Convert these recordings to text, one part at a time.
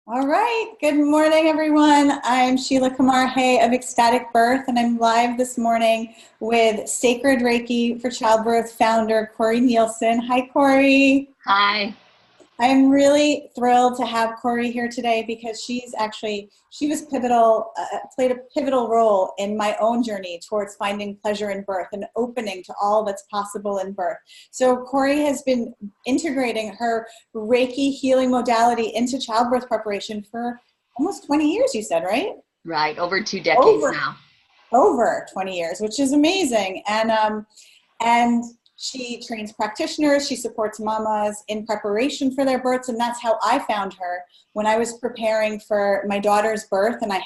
All right. Good morning, everyone. I'm Sheila Kumar Hay of Ecstatic Birth, and I'm live this morning with Sacred Reiki for Childbirth founder Cori Nielsen. Hi, Cori. Hi. I'm really thrilled to have Cori here today because she was pivotal, played a pivotal role in my own journey towards finding pleasure in birth and opening to all that's possible in birth. So Cori has been integrating her Reiki healing modality into childbirth preparation for almost 20 years, you said, right? Right, over 2 decades now. Over 20 years, which is amazing. And she trains practitioners, she supports mamas in preparation for their births, and that's how I found her when I was preparing for my daughter's birth, and I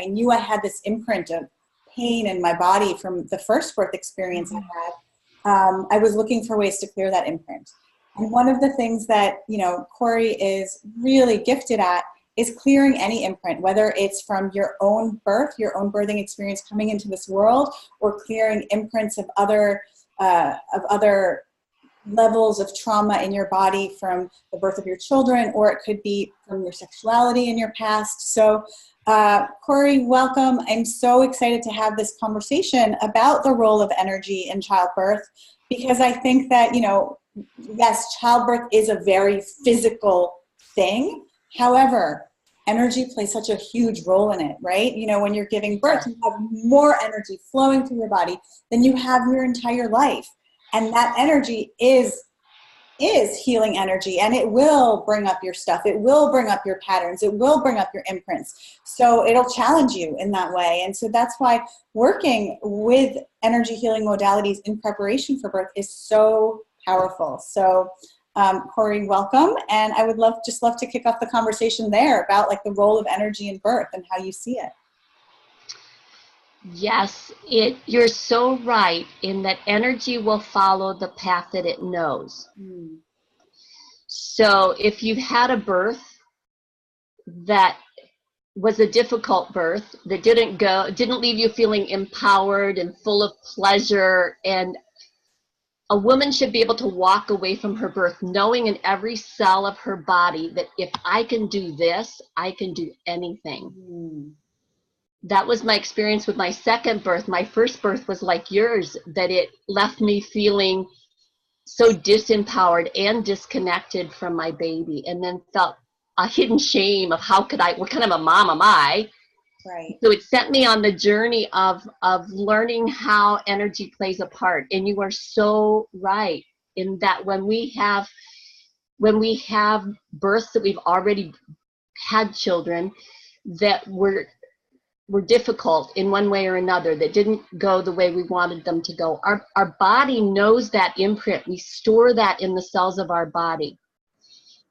knew I had this imprint of pain in my body from the first birth experience I had. I was looking for ways to clear that imprint. And one of the things that, Cori is really gifted at is clearing any imprint, whether it's from your own birth, your own birthing experience coming into this world, or clearing imprints of other levels of trauma in your body from the birth of your children, or it could be from your sexuality in your past. So Cori, welcome. I'm so excited to have this conversation about the role of energy in childbirth, because I think that, yes, childbirth is a very physical thing. However, energy plays such a huge role in it, right? When you're giving birth, you have more energy flowing through your body than you have your entire life. And that energy is healing energy, and it will bring up your stuff. It will bring up your patterns. It will bring up your imprints. So it'll challenge you in that way. And so that's why working with energy healing modalities in preparation for birth is so powerful. So Cori, welcome. And I would love to kick off the conversation there about like the role of energy in birth and how you see it. Yes, you're so right in that energy will follow the path that it knows. So if you've had a birth that was a difficult birth, that didn't leave you feeling empowered and full of pleasure, and a woman should be able to walk away from her birth knowing in every cell of her body that if I can do this, I can do anything. That was my experience with my second birth. My first birth was like yours, that it left me feeling so disempowered and disconnected from my baby, and then felt a hidden shame of what kind of a mom am I? Right. So it sent me on the journey of learning how energy plays a part. And you are so right in that when we have births that we've already had children that were difficult in one way or another, that didn't go the way we wanted them to go, our body knows that imprint. We store that in the cells of our body.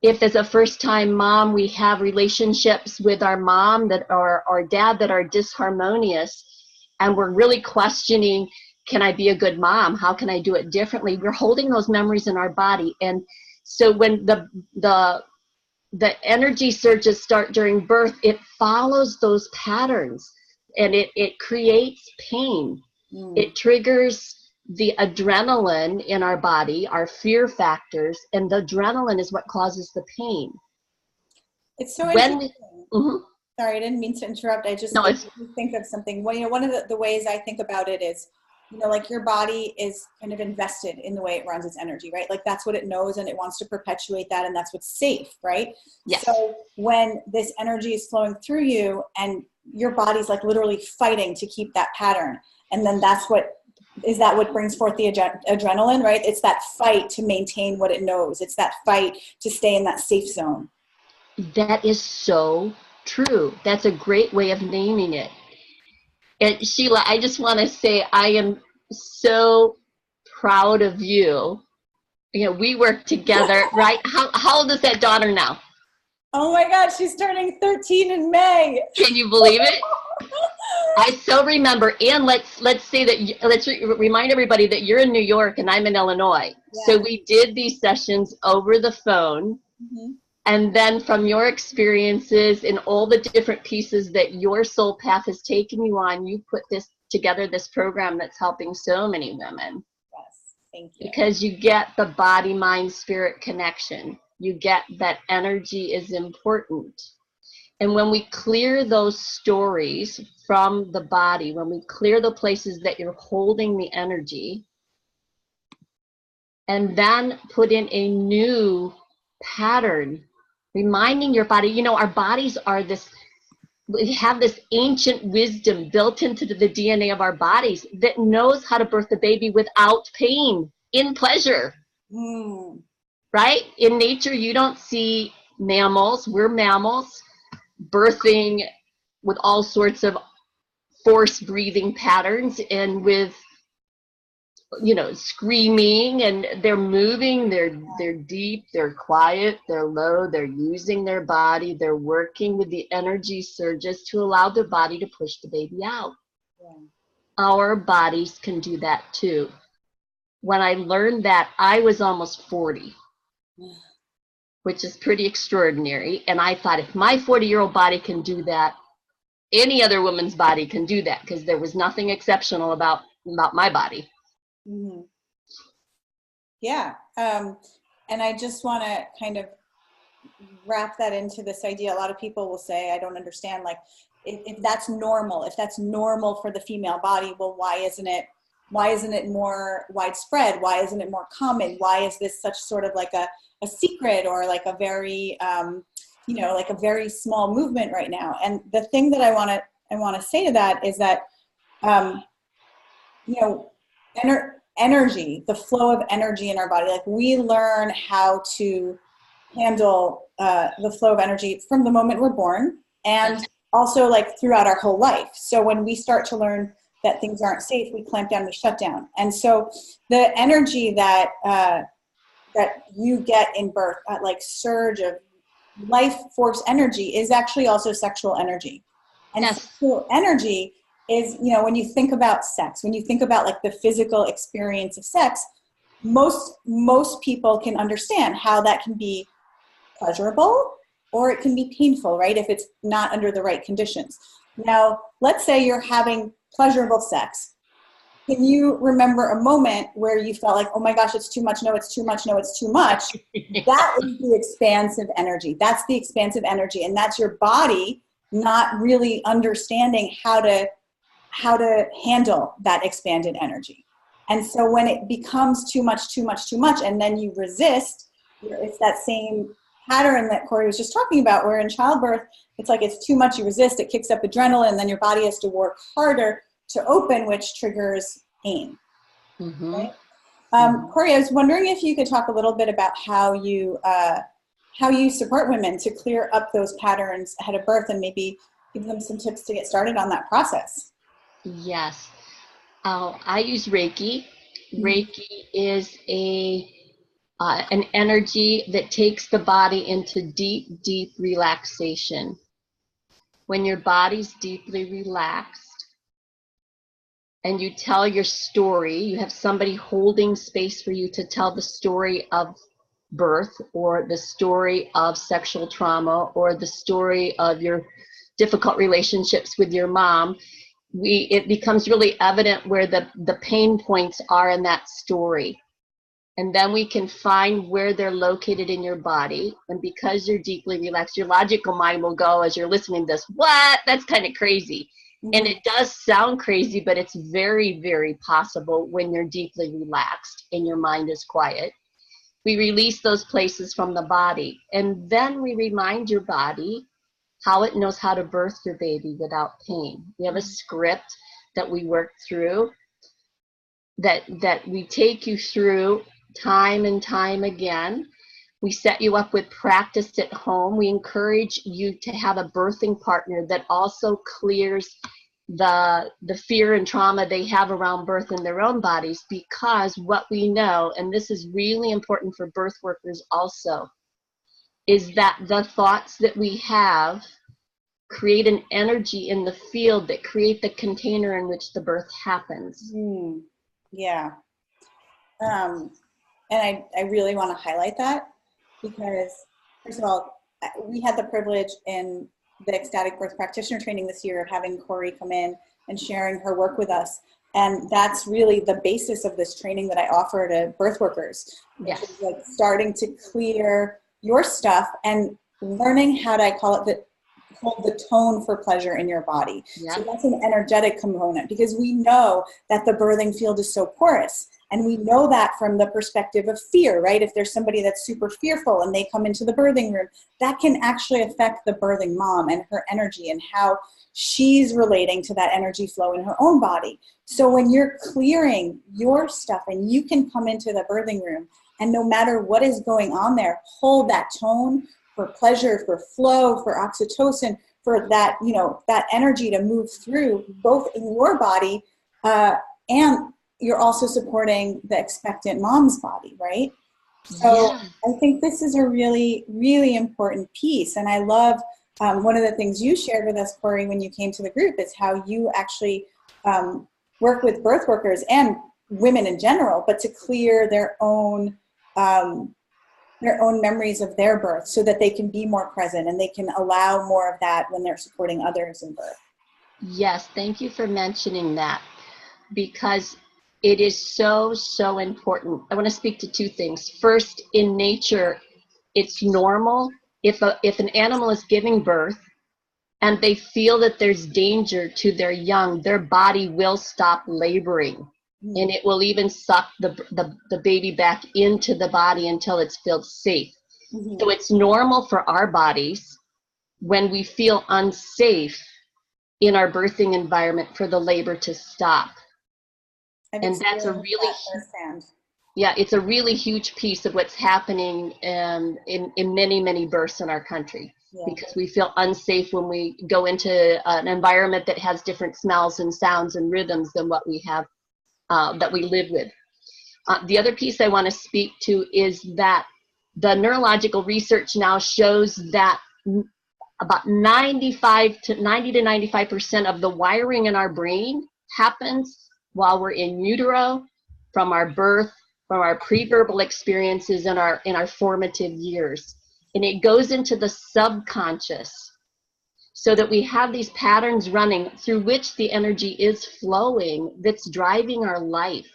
If as a first-time mom we have relationships with our mom or dad that are disharmonious, and we're really questioning, can I be a good mom? How can I do it differently? We're holding those memories in our body. And so when the energy surges start during birth, it follows those patterns, and it creates pain. It triggers the adrenaline in our body, our fear factors, and the adrenaline is what causes the pain. It's so interesting. Sorry, I didn't mean to interrupt. I just think of something. Well, one of the ways I think about it is, like your body is kind of invested in the way it runs its energy, right? Like that's what it knows, and it wants to perpetuate that, and that's what's safe, right? Yes. So when this energy is flowing through you and your body's like literally fighting to keep that pattern, and then is that what brings forth the adrenaline, right? It's that fight to maintain what it knows. It's that fight to stay in that safe zone. That is so true. That's a great way of naming it. And Sheila, I just want to say I am so proud of you. We work together, right? How old is that daughter now? Oh my God, she's turning 13 in May. Can you believe it? I so remember. And let's remind everybody that you're in New York and I'm in Illinois. Yeah. So we did these sessions over the phone. And then from your experiences and all the different pieces that your soul path has taken you on, you put together this program that's helping so many women. Yes, thank you. Because you get the body, mind, spirit connection. You get that energy is important. And when we clear those stories from the body, when we clear the places that you're holding the energy, and then put in a new pattern, reminding your body, you know, our bodies are this, we have this ancient wisdom built into the DNA of our bodies that knows how to birth a baby without pain, in pleasure. Right? In nature, you don't see mammals, we're mammals, birthing with all sorts of force breathing patterns and with, you know, screaming, and they're moving, they're deep, they're quiet, they're low, they're using their body, they're working with the energy surges to allow their body to push the baby out. Our bodies can do that too. When I learned that, I was almost 40, which is pretty extraordinary. And I thought, if my 40-year-old body can do that, any other woman's body can do that, because there was nothing exceptional about my body. Yeah. And I just want to kind of wrap that into this idea. A lot of people will say, I don't understand, like, if that's normal, for the female body, well, why isn't it more widespread? Why isn't it more common? Why is this such sort of like a secret, or like a very, you know, like a very small movement right now? And the thing that I want to say to that is that, you know, energy, the flow of energy in our body, like we learn how to handle the flow of energy from the moment we're born, and also like throughout our whole life. So when we start to learn that things aren't safe, we clamp down, we shut down. And so the energy that that you get in birth, that like surge of life force energy, is actually also sexual energy. And sexual energy is, you know, when you think about sex, when you think about like the physical experience of sex, most people can understand how that can be pleasurable or it can be painful, right? If it's not under the right conditions. Now, let's say you're having pleasurable sex. Can you remember a moment where you felt like, oh my gosh, it's too much, no, it's too much, no, it's too much? That is the expansive energy. That's the expansive energy. And that's your body not really understanding how to handle that expanded energy. And so when it becomes too much, and then you resist, it's that same pattern that Cori was just talking about, where in childbirth, it's like it's too much, you resist, it kicks up adrenaline, and then your body has to work harder to open, which triggers pain. Right? Cori, I was wondering if you could talk a little bit about how you support women to clear up those patterns ahead of birth, and maybe give them some tips to get started on that process. Yes. I use Reiki. Reiki is an energy that takes the body into deep, deep relaxation. When your body's deeply relaxed and you tell your story, you have somebody holding space for you to tell the story of birth, or the story of sexual trauma, or the story of your difficult relationships with your mom, it becomes really evident where the pain points are in that story. And then we can find where they're located in your body. And because you're deeply relaxed, your logical mind will go, as you're listening to this, what? That's kind of crazy. And it does sound crazy, but it's very, very possible when you're deeply relaxed and your mind is quiet. We release those places from the body. And then we remind your body how it knows how to birth your baby without pain. We have a script that we work through, that we take you through time and time again. We set you up with practice at home. We encourage you to have a birthing partner that also clears the fear and trauma they have around birth in their own bodies, because what we know, and this is really important for birth workers also, is that the thoughts that we have create an energy in the field that create the container in which the birth happens. Yeah. And I really want to highlight that, because first of all, we had the privilege in the Ecstatic Birth Practitioner training this year of having Cori come in and sharing her work with us. And that's really the basis of this training that I offer to birth workers. Yes. Which is like starting to clear your stuff and learning how to, I call it hold the tone for pleasure in your body. Yeah. So that's an energetic component, because we know that the birthing field is so porous. And we know that from the perspective of fear, right? If there's somebody that's super fearful and they come into the birthing room, that can actually affect the birthing mom and her energy and how she's relating to that energy flow in her own body. So when you're clearing your stuff and you can come into the birthing room, and no matter what is going on there, hold that tone for pleasure, for flow, for oxytocin, for that, you know, that energy to move through both in your body, and you're also supporting the expectant mom's body, right? So Yeah. I think this is a really, really important piece. And I love one of the things you shared with us, Cori, when you came to the group, is how you actually work with birth workers and women in general, but to clear their own memories of their birth so that they can be more present and they can allow more of that when they're supporting others in birth. Yes, thank you for mentioning that, because it is so, so important. I want to speak to two things. First, in nature, it's normal if an animal is giving birth and they feel that there's danger to their young, their body will stop laboring. And it will even suck the baby back into the body until it's felt safe. Mm-hmm. So it's normal for our bodies, when we feel unsafe in our birthing environment, for the labor to stop. And that's a really, yeah, it's a really huge piece of what's happening in many, many births in our country. Yeah. Because we feel unsafe when we go into an environment that has different smells and sounds and rhythms than what we have, that we live with. The other piece I want to speak to is that the neurological research now shows that about 90 to 95% of the wiring in our brain happens while we're in utero, from our birth, from our pre-verbal experiences in our formative years. And it goes into the subconscious, so that we have these patterns running through which the energy is flowing that's driving our life.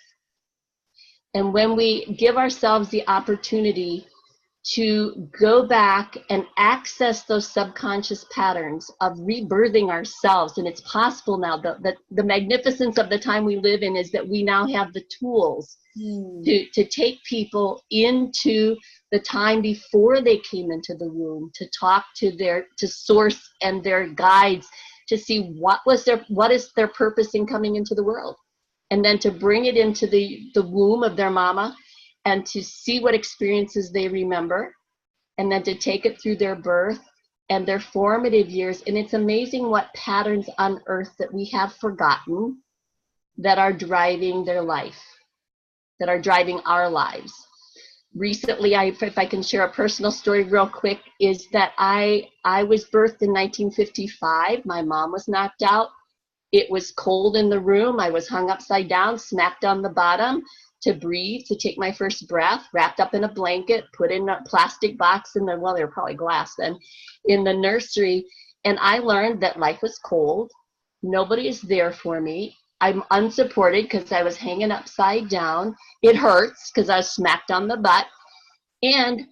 And when we give ourselves the opportunity to go back and access those subconscious patterns of rebirthing ourselves, and it's possible now. The magnificence of the time we live in is that we now have the tools to take people into the time before they came into the womb, to talk to source and their guides, to see what is their purpose in coming into the world, and then to bring it into the womb of their mama, and to see what experiences they remember, and then to take it through their birth and their formative years. And it's amazing what patterns unearthed that we have forgotten that are driving their life, that are driving our lives. Recently, if I can share a personal story real quick, is that I was birthed in 1955. My mom was knocked out. It was cold in the room. I was hung upside down, smacked on the bottom to breathe, to take my first breath, wrapped up in a blanket, put in a plastic box in the, well, they were probably glass then, in the nursery. And I learned that life was cold. Nobody is there for me. I'm unsupported because I was hanging upside down. It hurts because I was smacked on the butt. And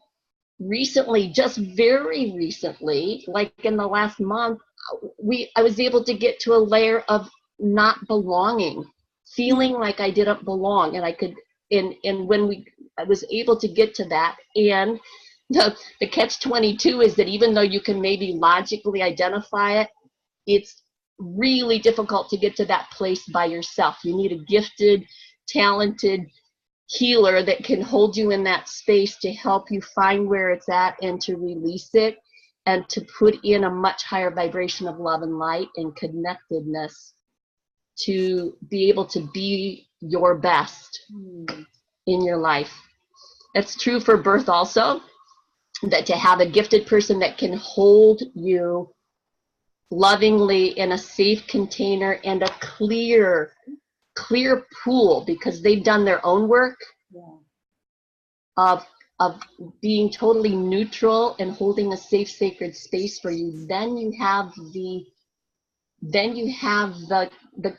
recently, just very recently, like in the last month, I was able to get to a layer of not belonging, feeling like I didn't belong. And I could, and when I was able to get to that, and the catch-22 is that even though you can maybe logically identify it, it's really difficult to get to that place by yourself. You need a gifted, talented healer that can hold you in that space to help you find where it's at and to release it, and to put in a much higher vibration of love and light and connectedness to be able to be your best in your life. That's true for birth also, that to have a gifted person that can hold you lovingly in a safe container and a clear pool, because they've done their own work of being totally neutral and holding a safe, sacred space for you. Then you have the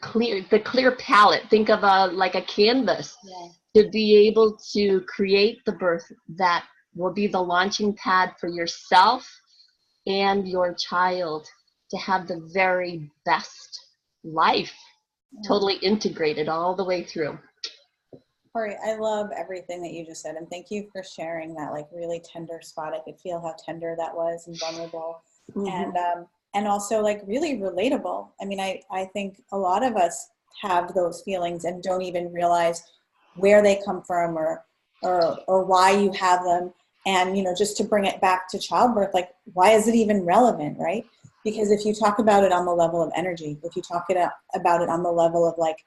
clear palette. Think of like a canvas, to be able to create the birth that will be the launching pad for yourself and your child. to have the very best life, totally integrated all the way through. Cori, I love everything that you just said, and thank you for sharing that like really tender spot. I could feel how tender that was and vulnerable, and also like really relatable. I mean, I think a lot of us have those feelings and don't even realize where they come from or why you have them. And, you know, just to bring it back to childbirth, like, why is it even relevant, right? Because if you talk about it on the level of energy, if you talk about it on the level of like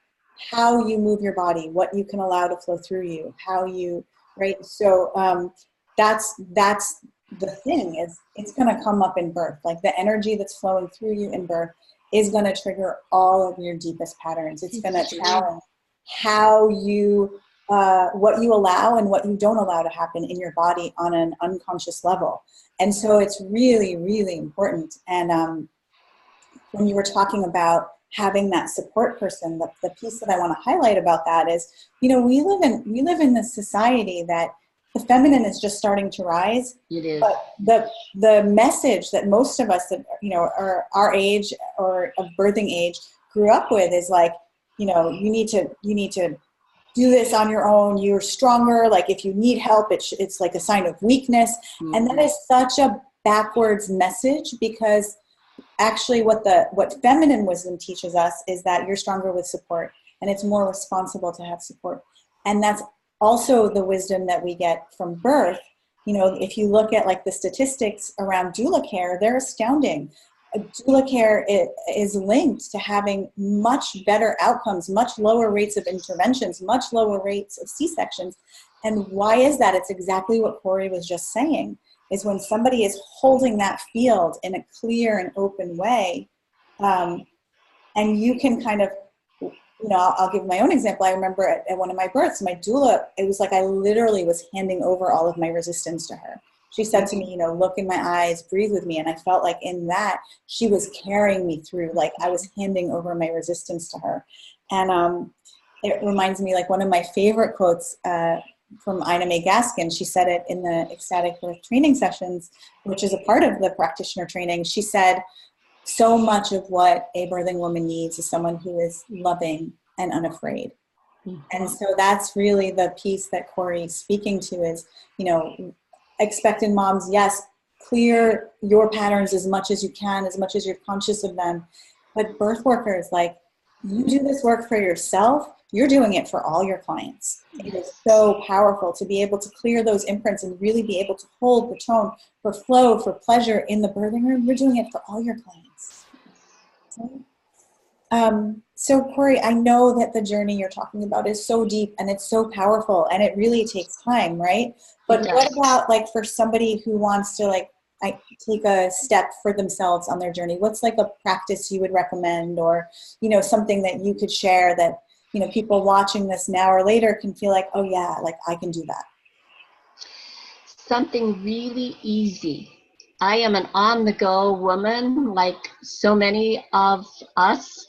how you move your body, what you can allow to flow through you, how you, right? So that's the thing, is it's going to come up in birth. Like the energy that's flowing through you in birth is going to trigger all of your deepest patterns. It's going to challenge how you, what you allow and what you don't allow to happen in your body on an unconscious level. And so it's really, really important. And when you were talking about having that support person, the piece that I want to highlight about that is, you know, we live in this society that the feminine is just starting to rise. It is. But the message that most of us that, you know, are our age or of birthing age grew up with is like, you know, you need to do this on your own. You're stronger. Like if you need help, it's like a sign of weakness. Mm-hmm. And that is such a backwards message, because actually what feminine wisdom teaches us is that you're stronger with support, and it's more responsible to have support. And that's also the wisdom that we get from birth. You know, if you look at like the statistics around doula care, they're astounding. Doula care is linked to having much better outcomes, much lower rates of interventions, much lower rates of C-sections. And why is that? It's exactly what Cori was just saying, is when somebody is holding that field in a clear and open way, and you can kind of, you know, I'll give my own example. I remember at one of my births, my doula, it was like I literally was handing over all of my resistance to her. She said to me, you know, look in my eyes, breathe with me. And I felt like in that, she was carrying me through, like I was handing over my resistance to her. And it reminds me, like one of my favorite quotes from Ina May Gaskin. She said it in the Ecstatic Birth training sessions, which is a part of the practitioner training. She said, so much of what a birthing woman needs is someone who is loving and unafraid. Mm-hmm. And so that's really the piece that Cori's speaking to is, you know, expectant moms, yes, clear your patterns as much as you can, as much as you're conscious of them. But birth workers, like, you do this work for yourself, you're doing it for all your clients. It is so powerful to be able to clear those imprints and really be able to hold the tone for flow, for pleasure in the birthing room. You're doing it for all your clients. So Cori, I know that the journey you're talking about is so deep and it's so powerful and it really takes time, right? But what about like for somebody who wants to like take a step for themselves on their journey? What's like a practice you would recommend, or, you know, something that you could share that, you know, people watching this now or later can feel like, oh yeah, like I can do that? Something really easy. I am an on-the-go woman, like so many of us.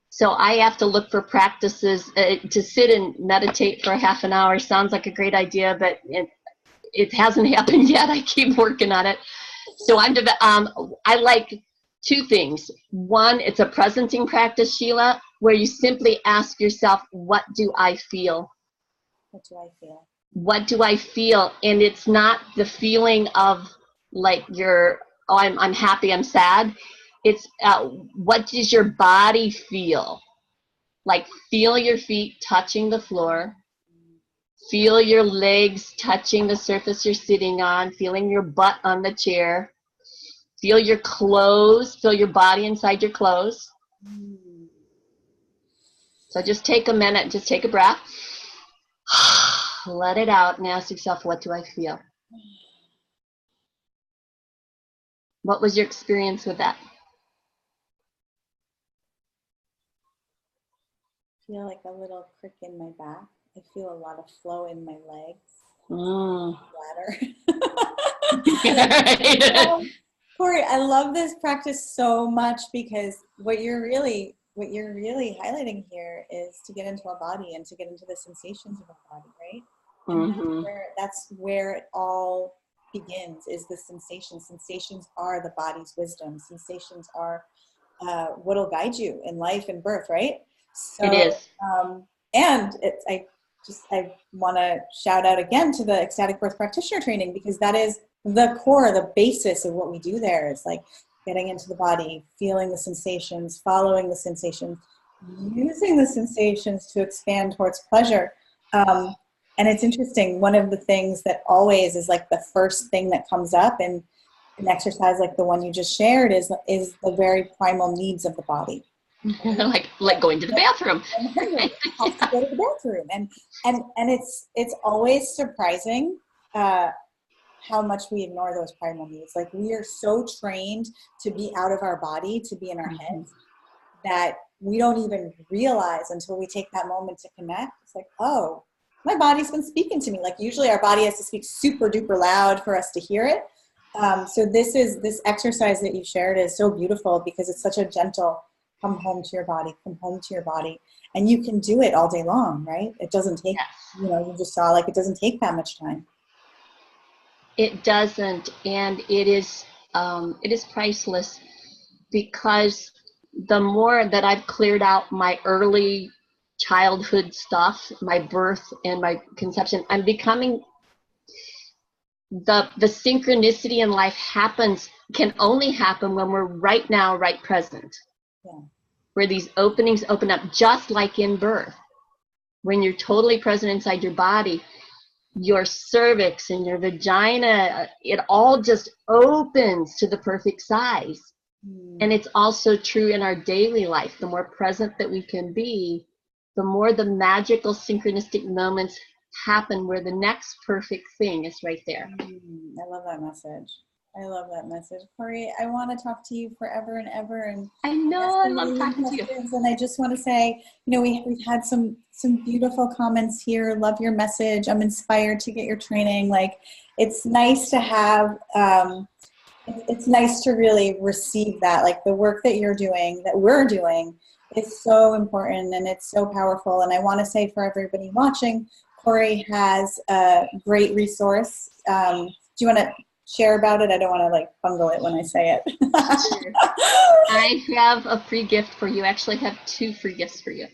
So I have to look for practices to sit and meditate for a half an hour. Sounds like a great idea, but it hasn't happened yet. I keep working on it. So I like two things. One, it's a presenting practice, Sheila, where you simply ask yourself, what do I feel? What do I feel? What do I feel? And it's not the feeling of like I'm happy, I'm sad. It's what does your body feel? Like feel your feet touching the floor. Feel your legs touching the surface you're sitting on, feeling your butt on the chair. Feel your clothes, feel your body inside your clothes. So just take a minute, just take a breath. Let it out and ask yourself, what do I feel? What was your experience with that? I feel like a little crick in my back. I feel a lot of flow in my legs. Bladder. Cori, I love this practice so much, because what you're really highlighting here is to get into our body and to get into the sensations of our body, right? Mm-hmm. And that's where it all, begins, is the sensations. Sensations are the body's wisdom. Sensations are what'll guide you in life and birth, right? So, It is. And I want to shout out again to the Ecstatic Birth Practitioner training, because that is the core, the basis of what we do there. Is like getting into the body, feeling the sensations, following the sensations, using the sensations to expand towards pleasure. And it's interesting, one of the things that always is like the first thing that comes up in an exercise like the one you just shared is the very primal needs of the body. like going to the bathroom. Have to go to the bathroom. And it's always surprising how much we ignore those primal needs. Like, we are so trained to be out of our body, to be in our heads, that we don't even realize until we take that moment to connect. It's like, oh, my body's been speaking to me. Like, usually our body has to speak super duper loud for us to hear it. So this exercise that you shared is so beautiful, because it's such a gentle come home to your body, come home to your body. And you can do it all day long, right? It doesn't take, you just saw, like, it doesn't take that much time. It doesn't, and it is priceless, because the more that I've cleared out my early childhood stuff, my birth and my conception, I'm becoming the synchronicity in life can only happen when we're right now, right present. Yeah. Where these openings open up, just like in birth. When you're totally present inside your body, your cervix and your vagina, it all just opens to the perfect size. And it's also true in our daily life. The more present that we can be, the more the magical synchronistic moments happen, where the next perfect thing is right there. I love that message. I love that message. Cori, I want to talk to you forever and ever. And I know, I love talking to you. And I just want to say, we've had some beautiful comments here. Love your message. I'm inspired to get your training. Like, it's nice to have, it's nice to really receive that. Like, the work that you're doing, that we're doing, is so important, and it's so powerful. And I want to say, for everybody watching, Cori has a great resource. Do you want to share about it? I don't want to bungle it when I say it. Sure. I have a free gift for you. Actually, I have 2 free gifts for you.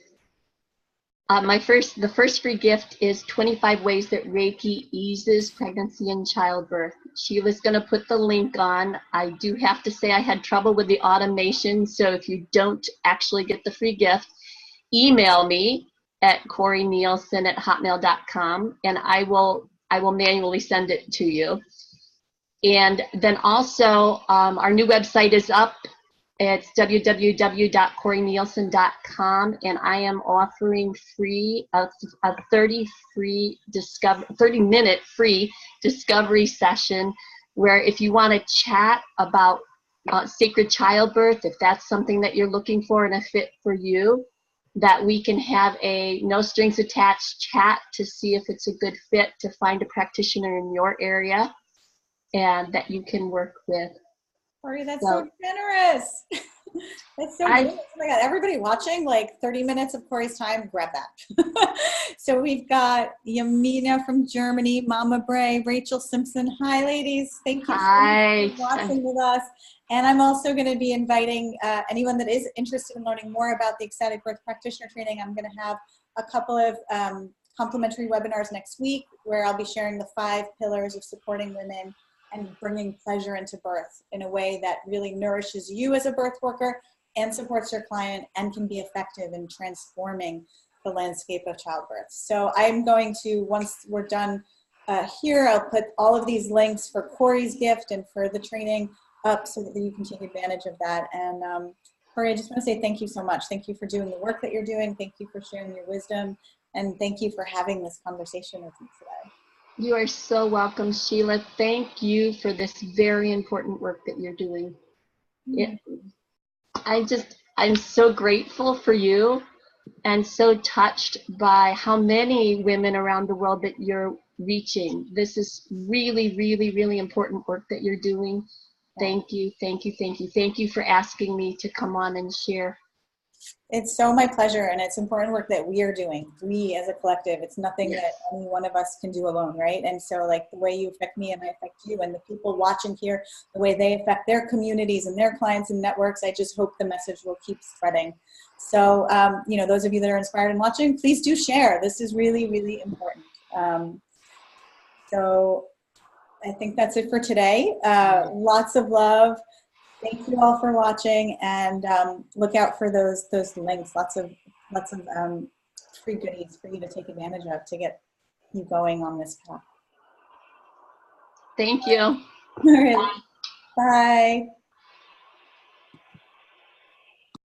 The first free gift is 25 ways that Reiki eases pregnancy and childbirth. Sheila's going to put the link on. I do have to say I had trouble with the automation, so if you don't actually get the free gift, email me at corinielsen@hotmail.com, and I will manually send it to you. And then also, our new website is up. It's www.corinielsen.com, and I am offering a 30-minute free discovery session, where if you want to chat about sacred childbirth, if that's something that you're looking for and a fit for you, that we can have a no strings attached chat to see if it's a good fit, to find a practitioner in your area and that you can work with. Cori, that's so generous. That's so generous. Oh my God, everybody watching, 30 minutes of Cori's time, grab that. So we've got Yamina from Germany, Mama Bray, Rachel Simpson. Hi, ladies. Thank you so much for watching with us. And I'm also going to be inviting anyone that is interested in learning more about the Ecstatic Birth Practitioner Training. I'm going to have a couple of complimentary webinars next week, where I'll be sharing the 5 pillars of supporting women and bringing pleasure into birth in a way that really nourishes you as a birth worker and supports your client, and can be effective in transforming the landscape of childbirth. So I'm going to, once we're done here, I'll put all of these links for Cori's gift and for the training up, so that you can take advantage of that. And Cori, I just want to say thank you so much. Thank you for doing the work that you're doing. Thank you for sharing your wisdom. And thank you for having this conversation with me today. You are so welcome, Sheila. Thank you for this very important work that you're doing. I'm so grateful for you, and so touched by how many women around the world that you're reaching. This is really, really, really important work that you're doing. Thank you, thank you, thank you. Thank you for asking me to come on and share. It's so my pleasure, and it's important work that we are doing, we as a collective. It's nothing that any one of us can do alone, right? And so like the way you affect me and I affect you, and the people watching here, the way they affect their communities and their clients and networks, I just hope the message will keep spreading. So, you know, those of you that are inspired and watching, please do share. This is really, really important. So I think that's it for today. Lots of love. Thank you all for watching, and look out for those links. Lots of free goodies for you to take advantage of to get you going on this path. Thank you. All right. Bye.